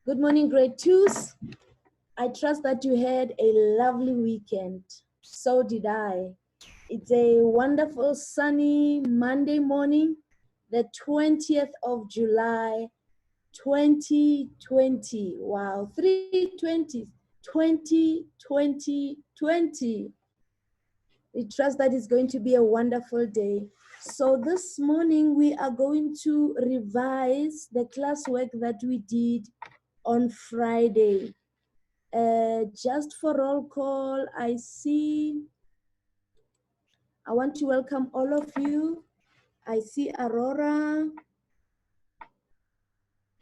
Good morning, grade twos. I trust that you had a lovely weekend. So did I. It's a wonderful sunny Monday morning, the 20th of July, 2020. Wow, 320, 20, 20, 20. We trust that it's going to be a wonderful day. So this morning we are going to revise the classwork that we did on Friday. Just for roll call, I want to welcome all of you. I see Aurora.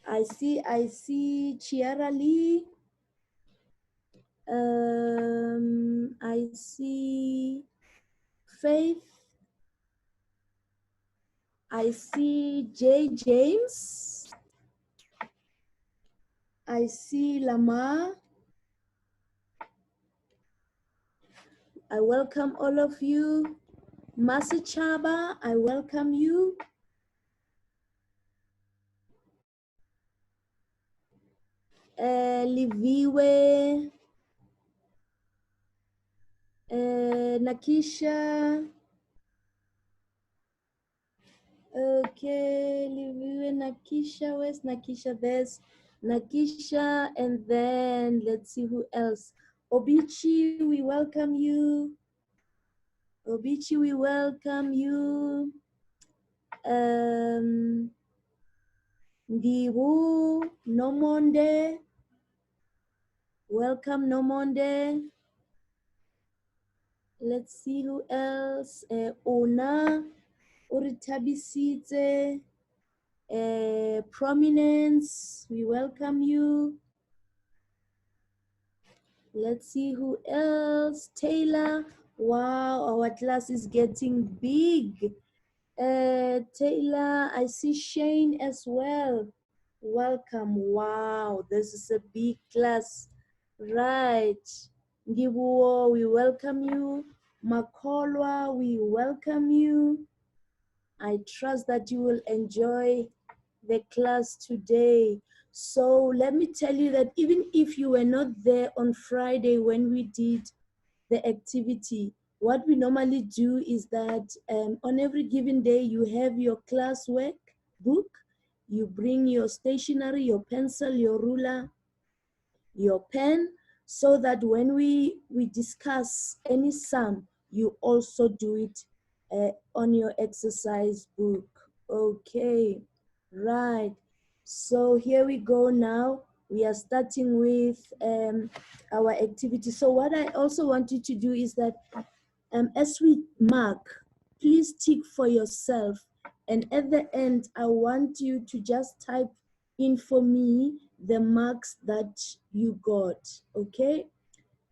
I see Chiara Lee. I see Faith. I see Jay James. I see Lamar. I welcome all of you. Masi Chaba, I welcome you. Liviwe, Nakisha. Okay, Liviwe, Nakisha. Where's Nakisha? There's Nakisha, and then let's see who else. Obichi, we welcome you. Obichi, we welcome you. Ndiwu, Nomonde. Welcome, Nomonde. Let's see who else. Ona, Uritabisite, Prominence, we welcome you. Let's see who else. Taylor, wow, our class is getting big. Taylor, I see Shane as well. Welcome, wow, this is a big class. Right, Ngibuo, we welcome you. Makolwa, we welcome you. I trust that you will enjoy the class today. So let me tell you that even if you were not there on Friday when we did the activity, what we normally do is that on every given day, you have your classwork book, you bring your stationery, your pencil, your ruler, your pen, so that when we discuss any sum, you also do it on your exercise book. Okay, right. So here we go now. We are starting with our activity. So what I also want you to do is that as we mark, please tick for yourself. And at the end, I want you to just type in for me the marks that you got, okay?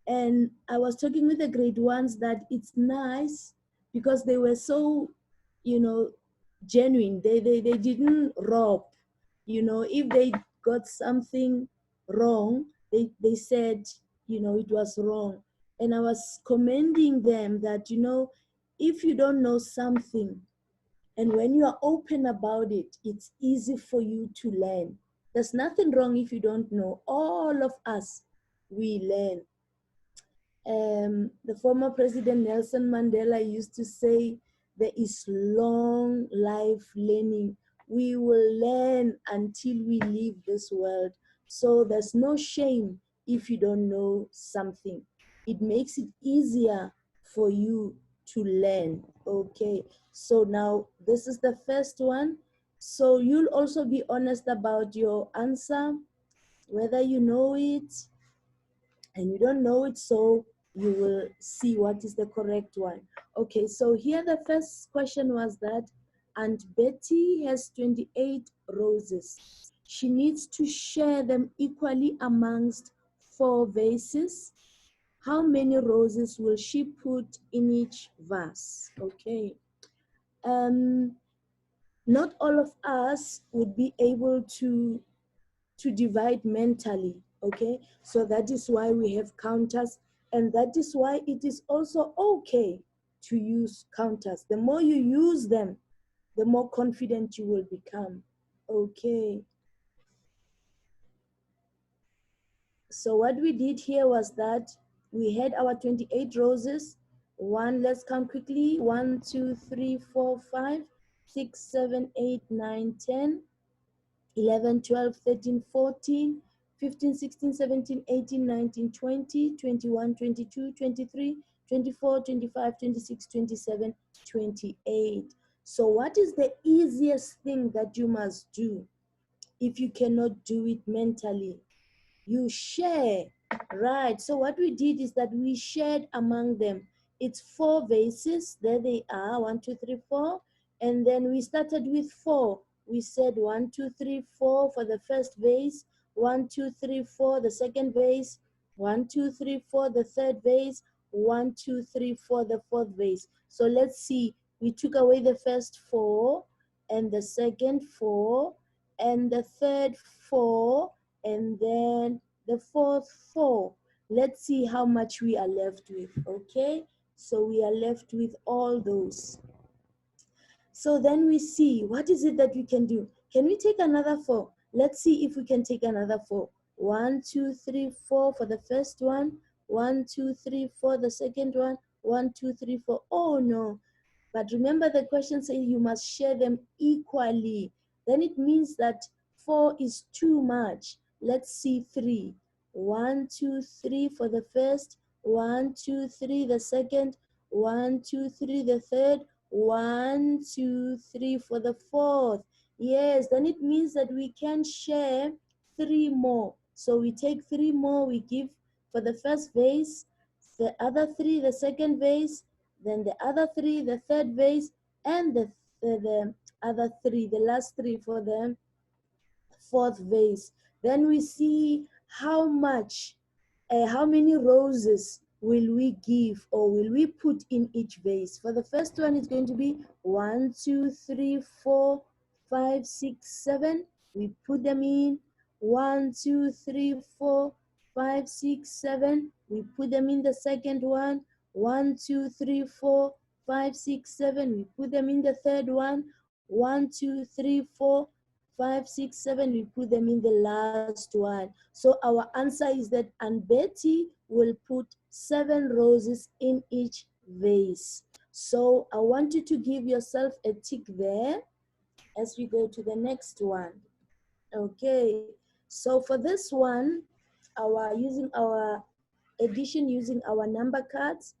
And I was talking with the grade ones that it's nice because they were so, genuine. They didn't rob, if they got something wrong, they said, it was wrong. And I was commending them that, if you don't know something, and when you are open about it, it's easy for you to learn. There's nothing wrong if you don't know. All of us, we learn. The former President Nelson Mandela used to say, there is long life learning. We will learn until we leave this world. So there's no shame if you don't know something. It makes it easier for you to learn. Okay, so now this is the first one. So you'll also be honest about your answer, whether you know it and you don't know it, so you will see what is the correct one. Okay, so here the first question was that Aunt Betty has 28 roses. She needs to share them equally amongst 4 vases. How many roses will she put in each vase? Okay. Not all of us would be able to divide mentally, okay? So that is why we have counters, and that is why it is also okay to use counters. The more you use them, the more confident you will become, okay? So what we did here was that we had our 28 roses. Let's count quickly. 1, 2, 3, 4, 5, 6, 7, 8, 9, 10, 11, 12, 13, 14, 15, 16, 17, 18, 19, 20, 21, 22, 23, 24, 25, 26, 27, 28. So what is the easiest thing that you must do if you cannot do it mentally? You share, right? So what we did is that we shared among them. It's 4 vases. There they are, 1, 2, 3, 4. And then we started with 4. We said 1, 2, 3, 4 for the first vase, 1, 2, 3, 4 the second vase, 1, 2, 3, 4 the third vase, 1, 2, 3, 4 the fourth vase. So let's see. We took away the first 4 and the second 4 and the third 4 and then the fourth 4. Let's see how much we are left with, okay? So we are left with all those. So then we see, what is it that we can do? Can we take another 4? Let's see if we can take another 4. 1, 2, 3, 4 for the first one. 1, 2, 3, 4 the second one. 1, 2, 3, 4. Oh no. But remember the question says you must share them equally. Then it means that 4 is too much. Let's see 3. 1, 2, 3 for the first. 1, 2, 3 the second. 1, 2, 3 the third. 1, 2, 3 for the fourth. Yes, then it means that we can share 3 more. So we take 3 more, we give for the first vase, the other 3 the second vase, then the other 3 the third vase, and the other 3, the last 3 for the fourth vase. Then we see how much, how many roses will we give or will we put in each vase. For the first one, it's going to be 1, 2, 3, 4, 5, 6, 7. We put them in. 1, 2, 3, 4, 5, 6, 7. We put them in the second one. 1, 2, 3, 4, 5, 6, 7. We put them in the third one. 1, 2, 3, 4, 5, 6, 7. We put them in the last one. So our answer is that Aunt Betty will put 7 roses in each vase. So I want you to give yourself a tick there as we go to the next one. Okay, so for this one, using our addition, using our number cards,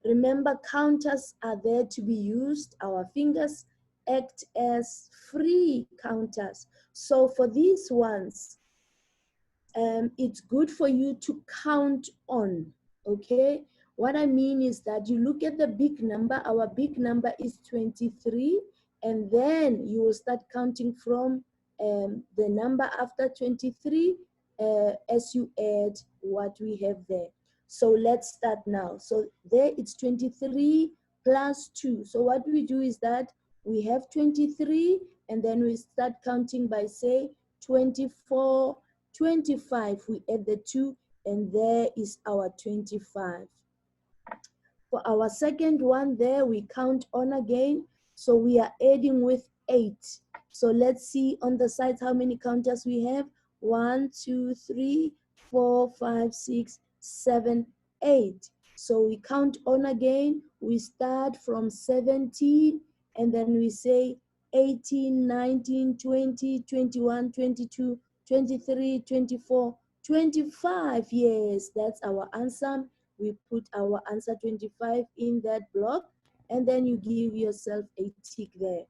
remember counters are there to be used. Our fingers act as free counters. So for these ones, it's good for you to count on, okay? What I mean is that you look at the big number. Our big number is 23, and then you will start counting from the number after 23 as you add what we have there. So let's start now. So there it's 23 plus 2. So what we do is that we have 23, and then we start counting by, say, 24, 25, we add the 2, and there is our 25. For our second one there, we count on again. So we are adding with 8. So let's see on the sides how many counters we have. 1, 2, 3, 4, 5, 6, 7, 8. So we count on again. We start from 17, and then we say 18, 19, 20, 21, 22, 23, 24, 25. Yes, that's our answer. We put our answer 25 in that block, and then you give yourself a tick there.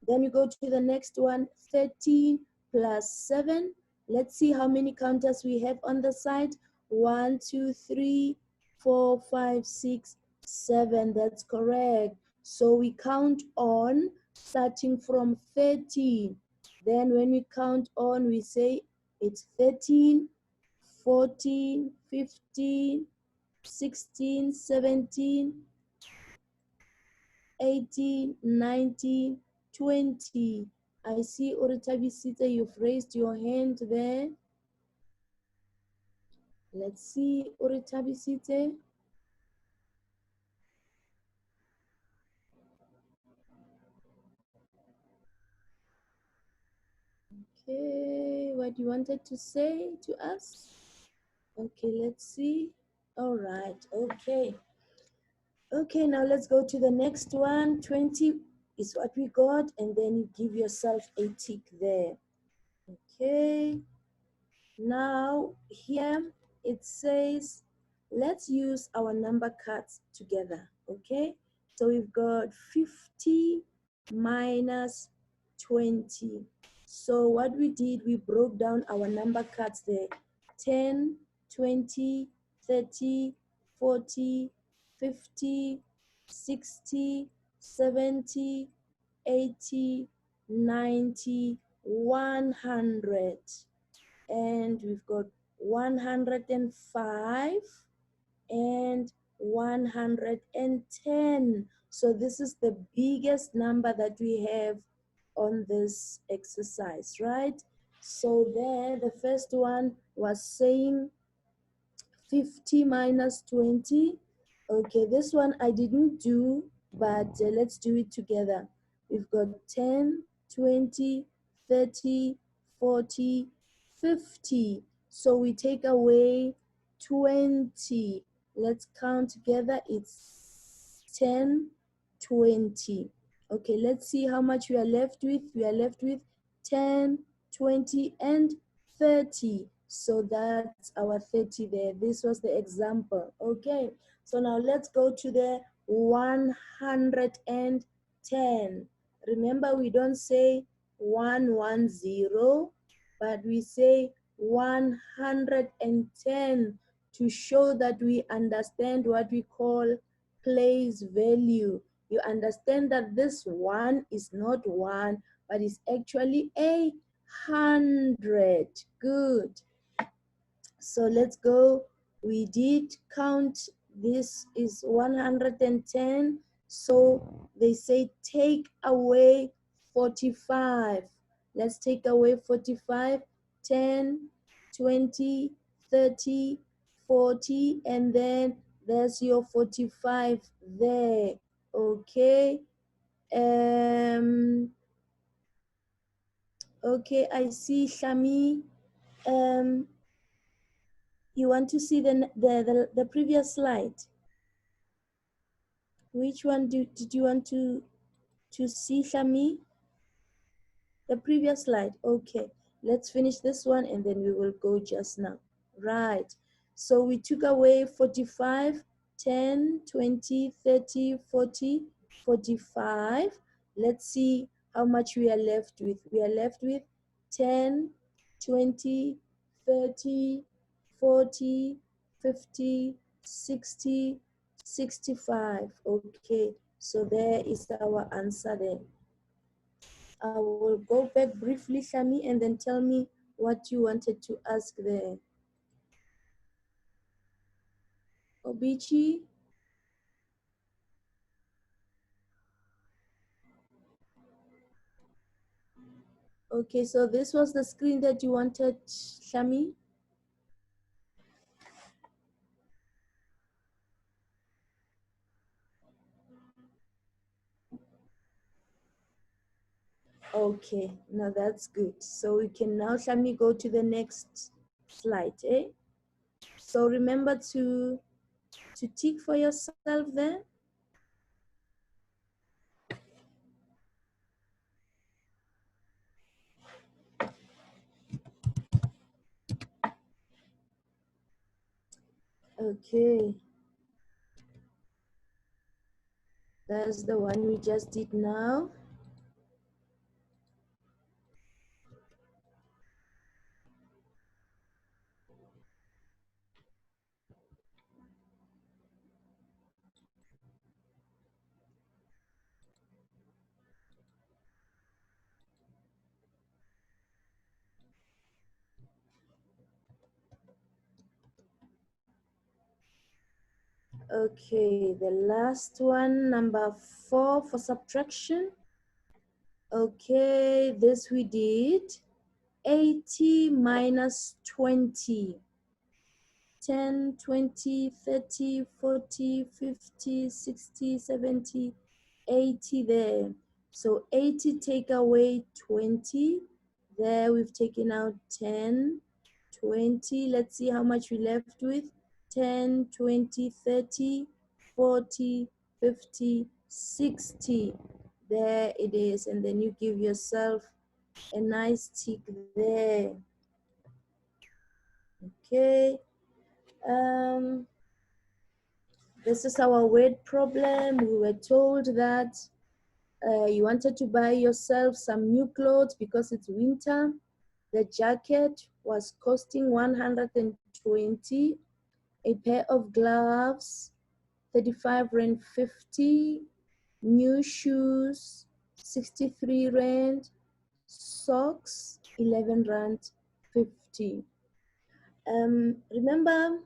Then you go to the next one, 13 plus 7. Let's see how many counters we have on the side. 1, 2, 3, 4, 5, 6, 7. That's correct. So we count on starting from 13. Then when we count on, we say it's 13, 14, 15, 16, 17, 18, 19, 20. I see Uritabisite, you've raised your hand there. Let's see Uritabisite. Okay, what you wanted to say to us? Okay, let's see. All right, okay. Okay, now let's go to the next one. 20 is what we got, and then you give yourself a tick there. Okay, now here it says, let's use our number cards together, okay? So we've got 50 minus 20. So what we did, we broke down our number cards there. 10, 20, 30, 40, 50, 60, 70, 80, 90, 100. And we've got 105 and 110. So this is the biggest number that we have on this exercise, right? So there, the first one was saying 50 minus 20. Okay, this one I didn't do, but let's do it together. We've got 10, 20, 30, 40, 50. So we take away 20. Let's count together. It's 10, 20. Okay, let's see how much we are left with. We are left with 10, 20, and 30. So that's our 30 there. This was the example. Okay, so now let's go to the 110. Remember, we don't say 110, but we say 110 to show that we understand what we call place value. You understand that this one is not one, but it's actually 100. Good. So let's go. We did count. This is 110. So they say take away 45. Let's take away 45. 10, 20, 30, 40, and then there's your 45 there. Okay. Okay, I see Shami. You want to see the previous slide? Which one did you want to see, Shami? The previous slide. Okay, let's finish this one and then we will go just now. Right. So we took away 45, 10, 20, 30, 40, 45. Let's see how much we are left with. We are left with 10, 20, 30, 40, 50, 60, 65. Okay, so there is our answer there. I will go back briefly, Shami, and then tell me what you wanted to ask there. Obichi? Okay, so this was the screen that you wanted, Shami? Okay, now that's good. So we can now, Shami, go to the next slide, eh? So remember to tick for yourself there. Okay. That's the one we just did now. Okay, the last one, number 4 for subtraction. Okay, this we did. 80 minus 20. 10, 20, 30, 40, 50, 60, 70, 80 there. So 80 take away 20. There we've taken out 10, 20. Let's see how much we left with. 10, 20, 30, 40, 50, 60. There it is. And then you give yourself a nice tick there. Okay. This is our word problem. We were told that you wanted to buy yourself some new clothes because it's winter. The jacket was costing 120. A pair of gloves, 35 rand 50. New shoes, 63 rand. Socks, 11 rand 50. Remember,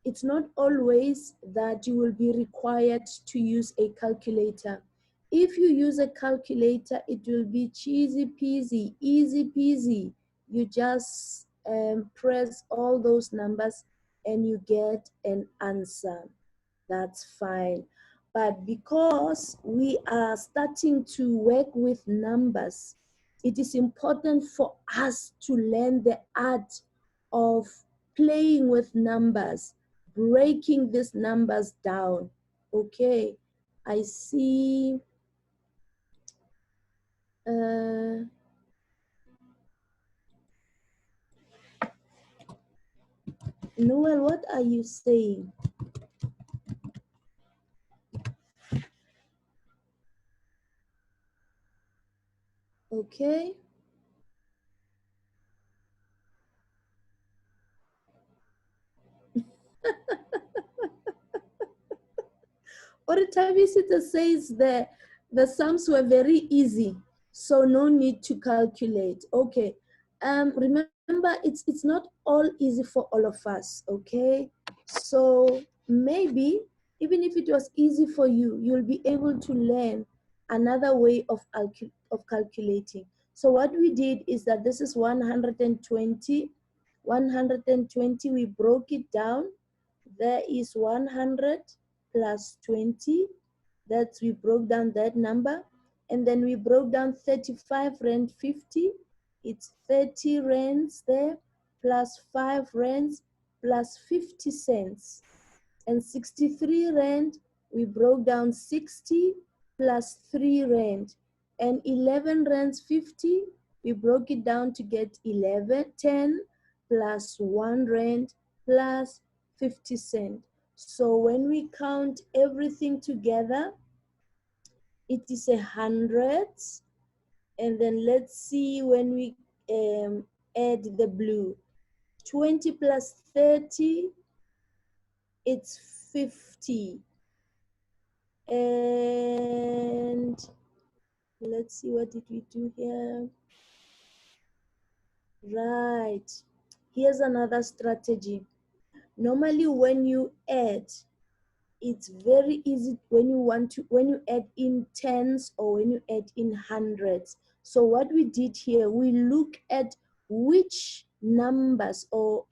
it's not always that you will be required to use a calculator. If you use a calculator, it will be cheesy peasy, easy peasy. You just press all those numbers and you get an answer. That's fine. But because we are starting to work with numbers, it is important for us to learn the art of playing with numbers, breaking these numbers down. Okay, I see. Noel, what are you saying? Okay. Oritabisita says the sums were very easy, so no need to calculate. Okay. Remember, it's not all easy for all of us, okay? So maybe even if it was easy for you, you'll be able to learn another way of calculating. So what we did is that this is 120. 120, we broke it down. There is 100 plus 20. That's, we broke down that number. And then we broke down 35 rand 50. It's 30 rands there plus 5 rands plus 50 cents. And 63 rand, we broke down 60 plus 3 rand. And 11 rands 50, we broke it down to get 10 plus 1 rand plus 50 cent. So when we count everything together, it is 100. And then let's see when we add the blue. 20 plus 30, it's 50. And let's see, what did we do here? Right. Here's another strategy. Normally when you add, it's very easy when you add in tens or when you add in hundreds. So what we did here, we look at which numbers will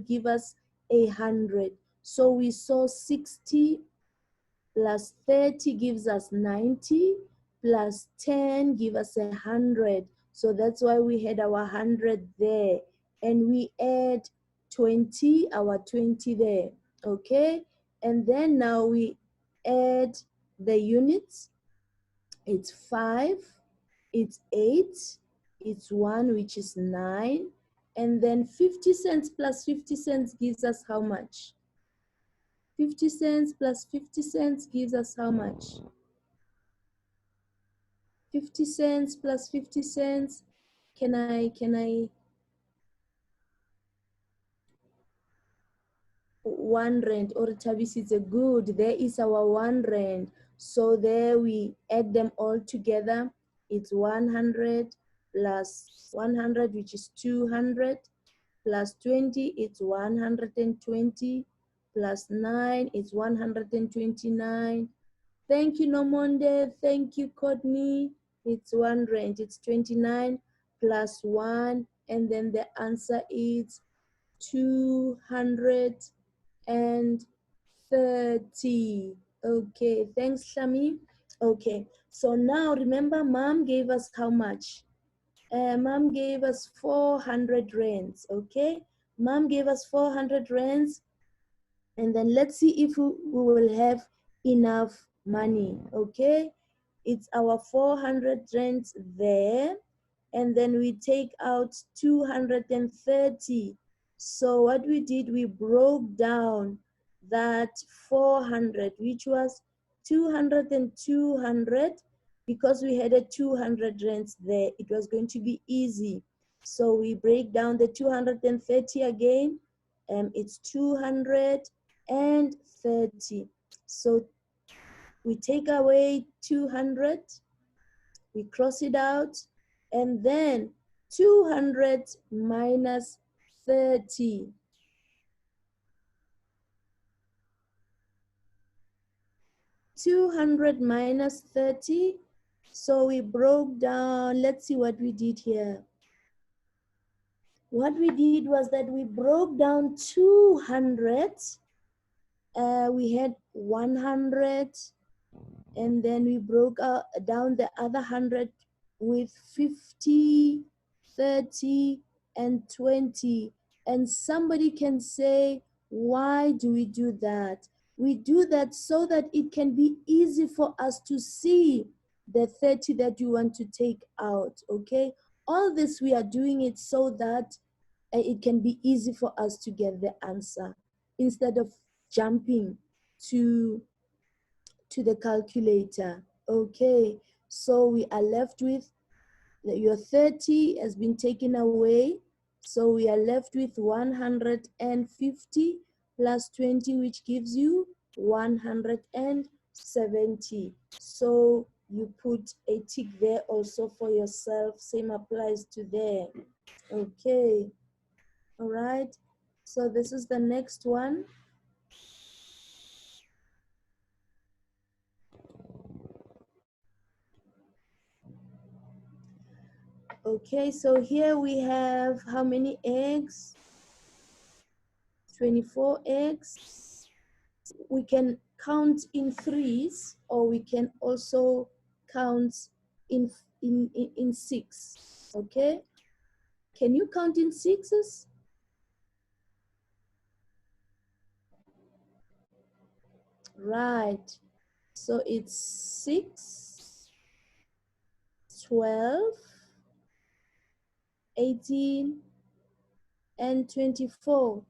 give us 100. So we saw 60 plus 30 gives us 90, plus 10 give us 100. So that's why we had our 100 there. And we add 20, our 20 there, okay? And then now we add the units. It's 5, it's 8, it's 1, which is 9. And then 50 cents plus 50 cents gives us how much? 50 cents plus 50 cents gives us how much? 50 cents plus 50 cents. Can I 1 rand, or Tabisi, it's a good. There is our 1 rand. So there we add them all together. It's 100 plus 100, which is 200, plus 20, it's 120, plus 9, it's 129. Thank you, Nomonde. Thank you, Courtney. It's 1 rand. It's 29 plus 1. And then the answer is 230. Okay, thanks, Shami. Okay, so now remember, mom gave us how much? Mom gave us 400 rands, okay? Mom gave us 400 rands, and then let's see if we will have enough money, okay? It's our 400 rands there, and then we take out 230. So what we did, we broke down that 400, which was 200 and 200, because we had a 200 rands there. It was going to be easy. So we break down the 230 again, and it's 230. So we take away 200, we cross it out, and then 200 minus 30. 200 minus 30. So we broke down, let's see what we did here. What we did was that we broke down 200. We had 100, and then we broke down the other 100 with 50, 30, and 20. And somebody can say, why do we do that? We do that so that it can be easy for us to see the 30 that you want to take out, okay? All this, we are doing it so that it can be easy for us to get the answer instead of jumping to the calculator. Okay, so we are left with your 30 has been taken away. So we are left with 150 plus 20, which gives you 170. So you put a tick there also for yourself. Same applies to there. Okay, all right. So this is the next one. Okay, so here we have how many eggs? 24 eggs. We can count in threes, or we can also count in six. Okay, can you count in sixes? Right, so it's 6, 12, 18, and 24.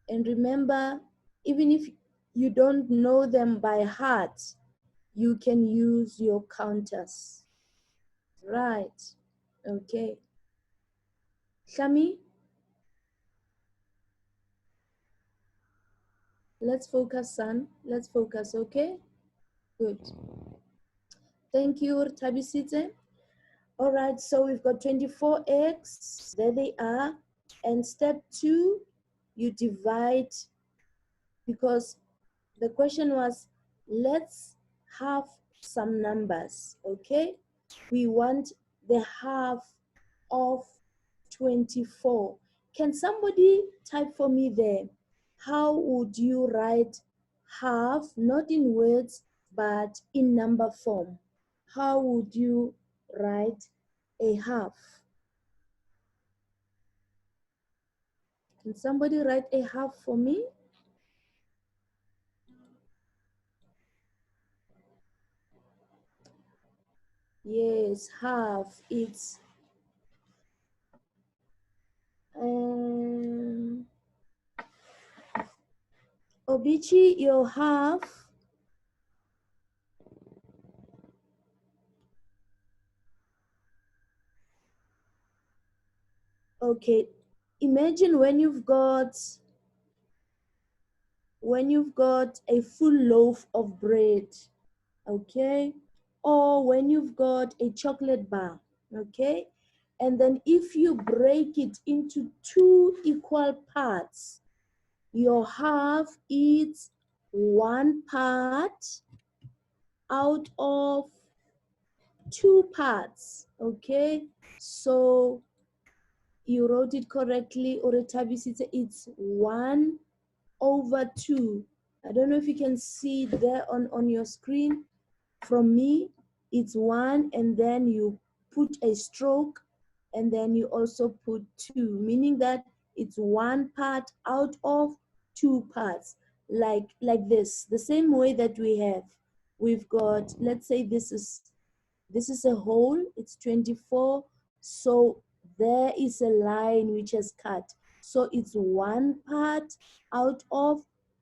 And remember, even if you don't know them by heart, you can use your counters. Right. Okay. Shami, let's focus, son. Let's focus, okay? Good. Thank you, Tabisite. All right, so we've got 24x. There they are. And step 2, you divide, because the question was, let's have some numbers, okay? We want the half of 24. Can somebody type for me there? How would you write half, not in words, but in number form? How would you write a half? Can somebody write a half for me? Yes, half. It's Obichi, your half. Okay, imagine when you've got a full loaf of bread, okay, or when you've got a chocolate bar, okay, and then if you break it into 2 equal parts, your half is 1 part out of 2 parts, okay? So you wrote it correctly, or it's 1/2. I don't know if you can see it there on your screen. From me, it's 1, and then you put a stroke, and then you also put 2, meaning that it's one part out of 2 parts, like this, the same way that we've got, let's say this is a whole, it's 24, so there is a line which has cut, so it's one part out of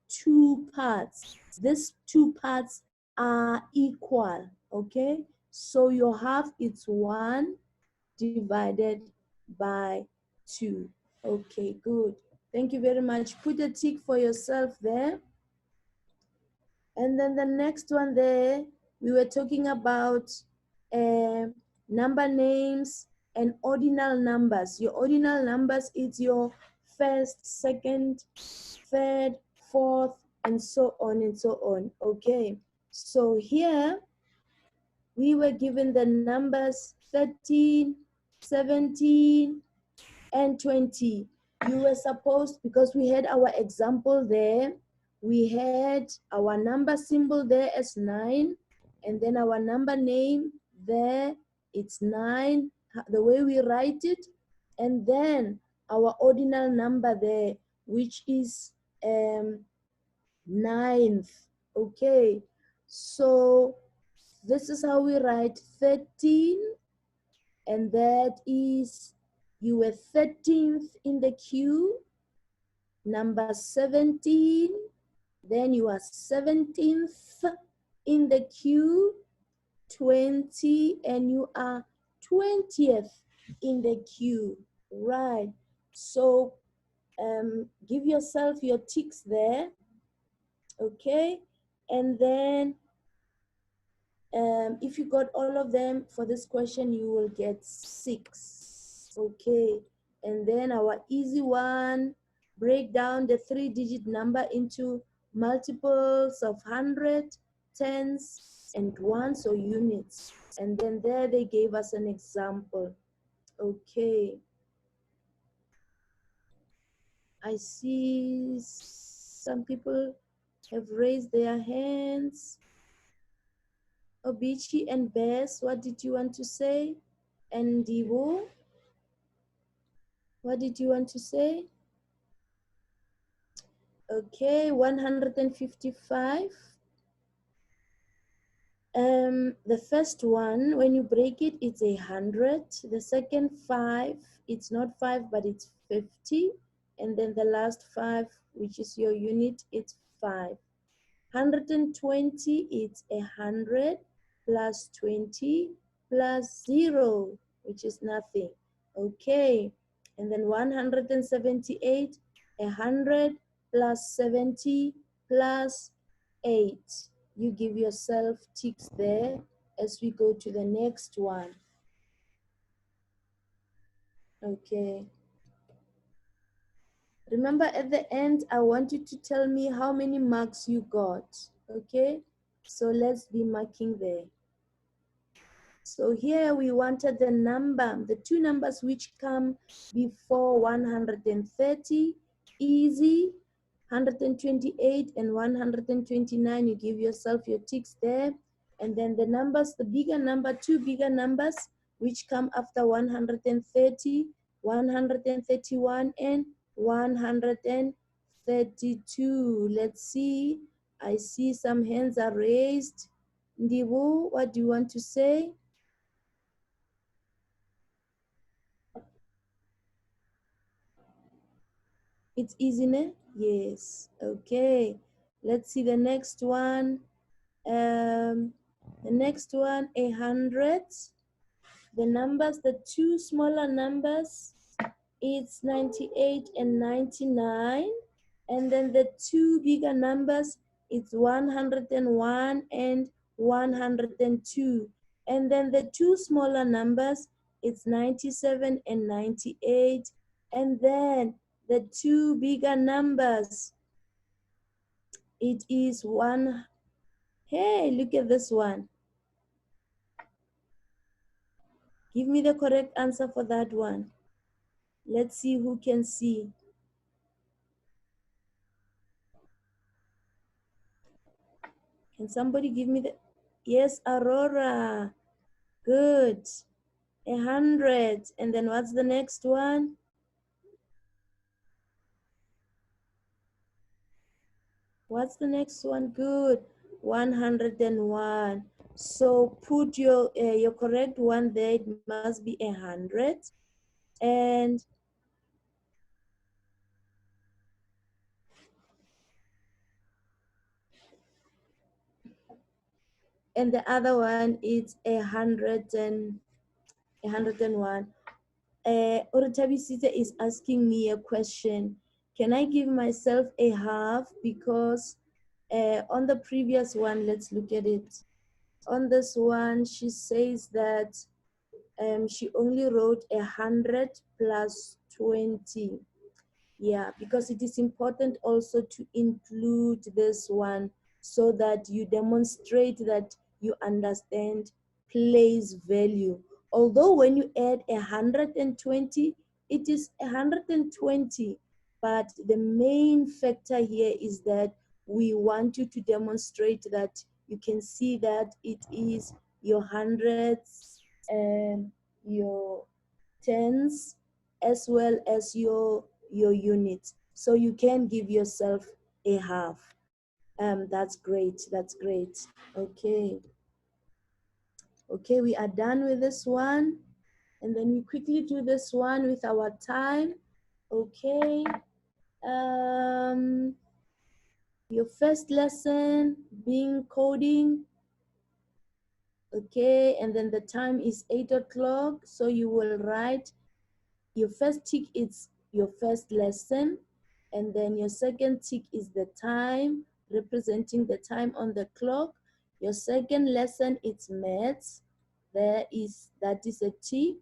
2 parts. These 2 parts are equal, okay? So your half, it's 1 divided by 2. Okay, good. Thank you very much. Put a tick for yourself there. And then the next one there, we were talking about number names and ordinal numbers. Your ordinal numbers is your first, second, third, fourth, and so on and so on. Okay, so here we were given the numbers 13, 17, and 20. You were supposed, because we had our example there, we had our number symbol there as 9, and then our number name there, it's 9, the way we write it, and then our ordinal number there, which is 9th. Okay, so this is how we write 13, and that is, you were 13th in the queue. Number 17, then you are 17th in the queue. 20, and you are 20th in the queue. Right, so give yourself your ticks there. Okay, and then if you got all of them for this question, you will get 6. Okay, and then our easy one, break down the 3-digit number into multiples of 100, tens, and ones or units. And then there they gave us an example. Okay, I see some people have raised their hands. Obichi and Bess, what did you want to say? And Divo, what did you want to say? Okay, 155. The first one, when you break it, it's 100. The second 5, it's not 5, but it's 50. And then the last 5, which is your unit, it's 5. 120, it's 100 plus 20 plus 0, which is nothing. Okay, and then 178, 100 plus 70 plus 8. You give yourself ticks there as we go to the next one. Okay. Remember, at the end, I want you to tell me how many marks you got. Okay, so let's be marking there. So here we wanted the number, the 2 numbers which come before 130, easy, 128 and 129. You give yourself your ticks there. And then the numbers, the bigger number, 2 bigger numbers which come after 130, 131 and 132. Let's see. I see some hands are raised. Ndivu, what do you want to say? It's easy, ne? Yes. Okay. Let's see the next one. The next one, 100. The numbers, the 2 smaller numbers, it's 98 and 99. And then the 2 bigger numbers, it's 101 and 102. And then the 2 smaller numbers, it's 97 and 98. And then the 2 bigger numbers, it is 1. Hey, look at this one. Give me the correct answer for that one. Let's see who can see. Can somebody give me the, yes, Aurora, good. 100. And then what's the next one? What's the next one? Good. 101. So put your correct one there. It must be 100. And the other one is 101. Orutabisite is asking me a question. Can I give myself a half? Because on the previous one, let's look at it. On this one, she says that she only wrote 100 plus 20. Yeah, because it is important also to include this one so that you demonstrate that you understand place value. Although when you add 120, it is 120, but the main factor here is that we want you to demonstrate that you can see that it is your hundreds and your tens as well as your units. So you can give yourself a half. That's great. That's great. Okay. Okay, we are done with this one. And then we quickly do this one with our time. Okay. Um, your first lesson being coding. Okay, and then the time is 8 o'clock. So you will write your first tick is your first lesson, and then your second tick is the time, representing the time on the clock. Your second lesson is maths. That is a tick,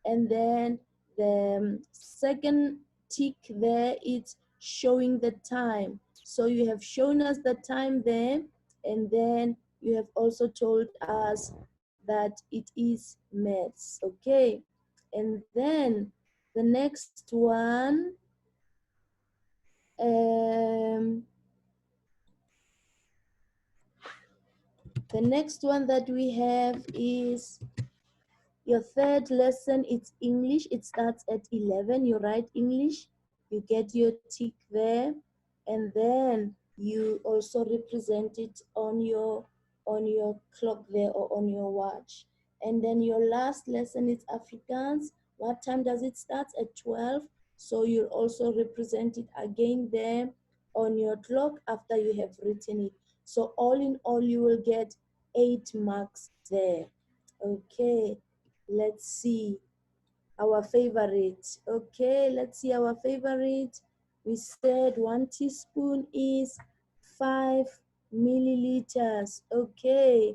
and then the second tick there is showing the time. So you have shown us the time there, and then you have also told us that it is maths. Okay, and then the next one, um, that we have is your third lesson. It's English. It starts at 11. You write English. You get your tick there, and then you also represent it on your clock there or on your watch. And then your last lesson is Afrikaans. What time does it start? At 12. So you'll also represent it again there on your clock after you have written it. So all in all, you will get 8 marks there. Okay, let's see our favorite. Okay, let's see our favorite. We said 1 teaspoon is 5 milliliters. Okay,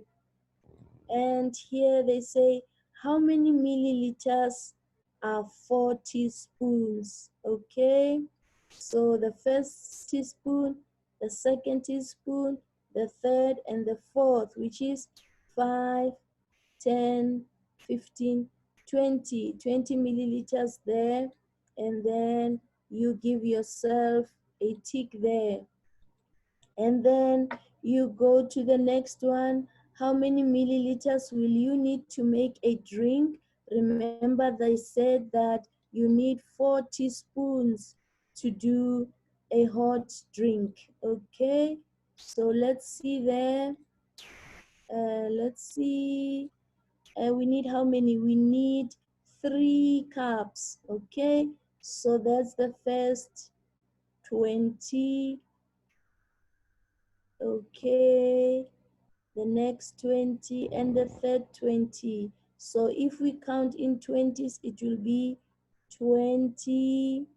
and here they say how many milliliters are 4 teaspoons. Okay, so the first teaspoon, the second teaspoon, the third, and the fourth, which is 5, 10, 15, 20 milliliters there, and then you give yourself a tick there. And then you go to the next one. How many milliliters will you need to make a drink? Remember they said that you need 4 teaspoons to do a hot drink. Okay, so let's see there. Let's see. We need how many? We need 3 cups. Okay, so that's the first 20. Okay, the next 20 and the third 20. So if we count in 20s, it will be 20,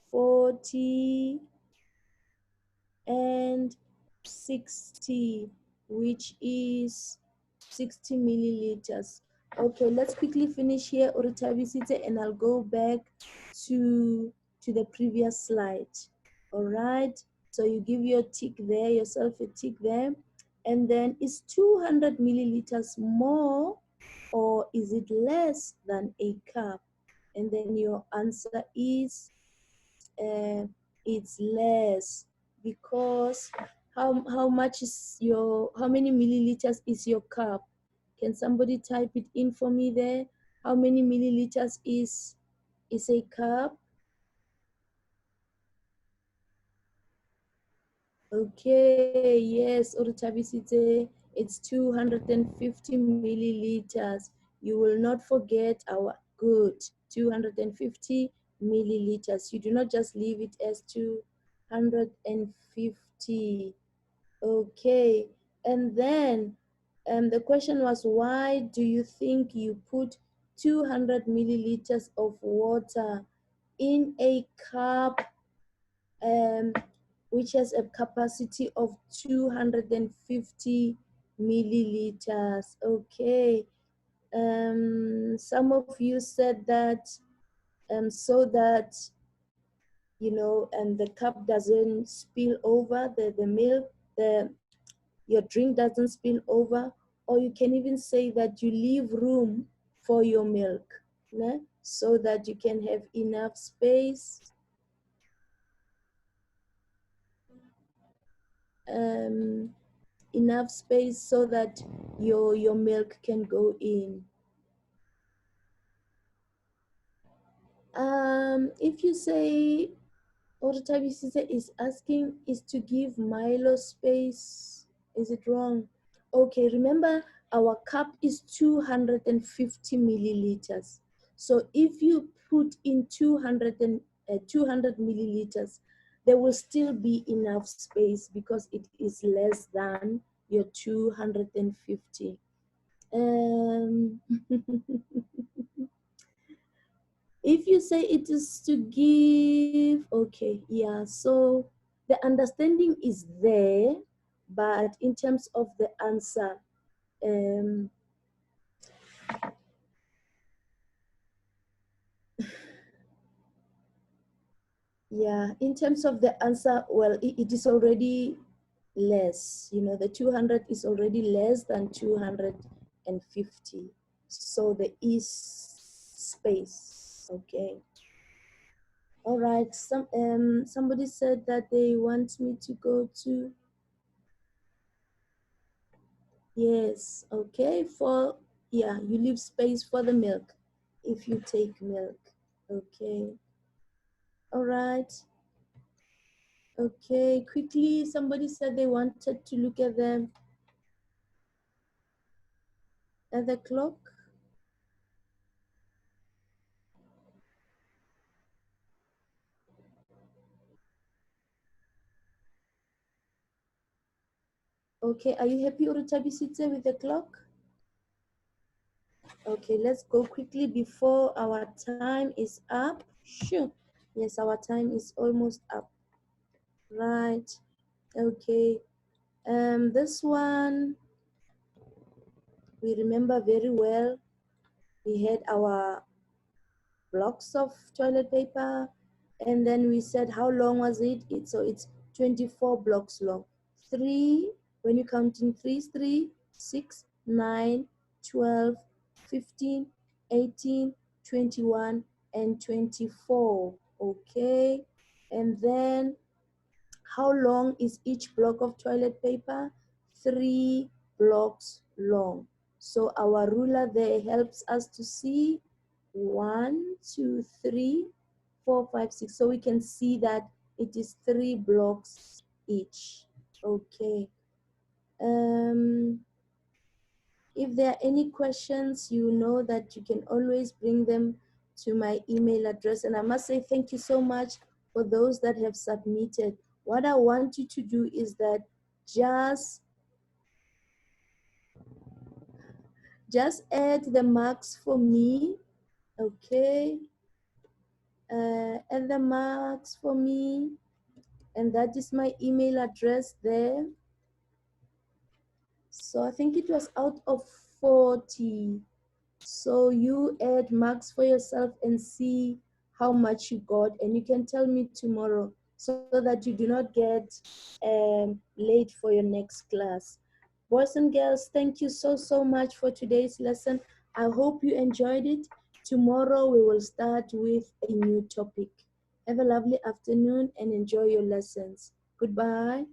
40, and 60, which is 60 milliliters. Okay, let's quickly finish here, Oritavisite, and I'll go back to the previous slide. All right, so you give your tick there, yourself a tick there, and then is 200 milliliters more or is it less than a cup? And then your answer is it's less, because how much is how many milliliters is your cup? Can somebody type it in for me there? How many milliliters is a cup? Okay, yes, Orutabisite, it's 250 milliliters. You will not forget our good 250 milliliters. You do not just leave it as 250. Okay, and then the question was, why do you think you put 200 milliliters of water in a cup um, which has a capacity of 250 milliliters? Okay, some of you said that so that the cup doesn't spill over, the milk, your drink doesn't spill over, or you can even say that you leave room for your milk, né? So that you can have enough space um, so that your milk can go in. If you say, or the type is asking is to give Milo space, is it wrong? Okay, remember our cup is 250 milliliters. So if you put in 200 milliliters, there will still be enough space because it is less than your 250. If you say it is to give, okay, yeah, so the understanding is there, but in terms of the answer, um, yeah, in terms of the answer, well, it is already less. The 200 is already less than 250. So there is space, okay. All right, somebody said that they want me to go to, yes, okay, yeah, you leave space for the milk if you take milk, okay. All right, okay, quickly, somebody said they wanted to look at the clock. Okay, are you happy, Urutabisitse, with the clock? Okay, let's go quickly before our time is up. Sure. Yes, our time is almost up. Right. Okay. This one we remember very well. We had our blocks of toilet paper, and then we said how long was it? It's 24 blocks long. Three, when you count in threes, 3, 6, 9, 12, 15, 18, 21, and 24. Okay, and then how long is each block of toilet paper? 3 blocks long. So our ruler there helps us to see 1, 2, 3, 4, 5, 6. So we can see that it is 3 blocks each. Okay. If there are any questions, you know that you can always bring them to my email address. And I must say thank you so much for those that have submitted. What I want you to do is that just add the marks for me, okay? Add the marks for me, and that is my email address there. So I think it was out of 40. So you add marks for yourself and see how much you got, and you can tell me tomorrow so that you do not get late for your next class. Boys and girls, thank you so much for today's lesson. I hope you enjoyed it. Tomorrow we will start with a new topic. Have a lovely afternoon and enjoy your lessons. Goodbye.